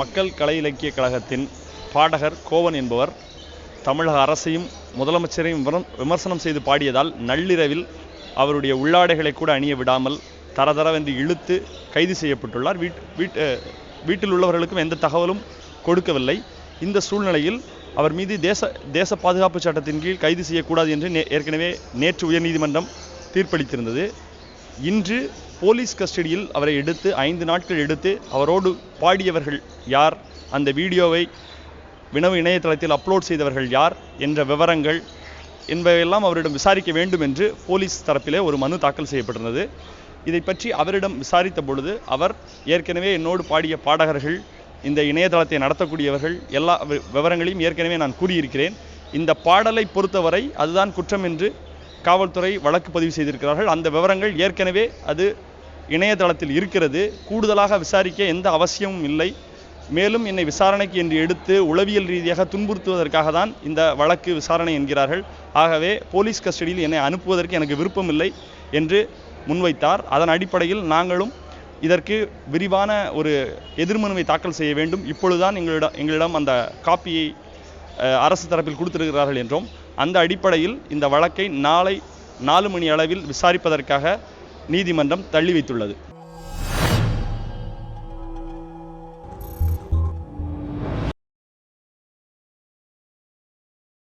மக்கள் கலை இலக்கிய கழகத்தின் பாடகர் கோவன் என்பவர் தமிழக அரசையும் முதலமைச்சரையும் விமர்சனம் செய்து பாடியதால் நள்ளிரவில் அவருடைய உள்ளாடைகளை கூட அணிய விடாமல் தரதரவென்று இழுத்து கைது செய்யப்பட்டுள்ளார். வீட்டில் உள்ளவர்களுக்கும் எந்த தகவலும் கொடுக்கவில்லை. இந்த சூழ்நிலையில் அவர் மீது தேச பாதுகாப்பு சட்டத்தின் கீழ் கைது செய்யக்கூடாது என்று ஏற்கனவே நேற்று உயர்நீதிமன்றம் தீர்ப்பளித்திருந்தது. இன்று போலீஸ் கஸ்டடியில் அவரை எடுத்து 5 நாட்கள் எடுத்து அவரோடு பாடியவர்கள் யார், அந்த வீடியோவை வினவு இணையதளத்தில் அப்லோட் செய்தவர்கள் யார் என்ற விவரங்கள் என்பவையெல்லாம் அவரிடம் விசாரிக்க வேண்டும் என்று போலீஸ் தரப்பிலே ஒரு மனு தாக்கல் செய்யப்பட்டிருந்தது. இதை பற்றி அவரிடம் விசாரித்த பொழுது அவர் ஏற்கனவே என்னோடு பாடிய பாடகர்கள், இந்த இணையதளத்தை நடத்தக்கூடியவர்கள் எல்லா விவரங்களையும் ஏற்கனவே நான் கூறியிருக்கிறேன். இந்த பாடலை பொறுத்தவரை அதுதான் குற்றம் என்று காவல்துறை வழக்கு பதிவு செய்திருக்கிறார்கள். அந்த விவரங்கள் ஏற்கனவே அது இணையதளத்தில் இருக்கிறது. கூடுதலாக விசாரிக்க எந்த அவசியமும் இல்லை. மேலும் என்னை விசாரணைக்கு என்று எடுத்து உளவியல் ரீதியாக துன்புறுத்துவதற்காக தான் இந்த வழக்கு விசாரணை என்கிறார்கள். ஆகவே போலீஸ் கஸ்டடியில் என்னை அனுப்புவதற்கு எனக்கு விருப்பமில்லை என்று முன்வைத்தார். அதன் அடிப்படையில் நாங்களும் இதற்கு விரிவான ஒரு எதிர்மனுவை தாக்கல் செய்ய வேண்டும். இப்பொழுதுதான் எங்களிடம் அந்த காப்பியை அரசு தரப்பில் கொடுத்திருக்கிறார்கள் என்றும், அந்த அடிப்படையில் இந்த வழக்கை நாளை 4 மணி அளவில் விசாரிப்பதற்காக நீதிமன்றம் தள்ளி வைத்துள்ளது.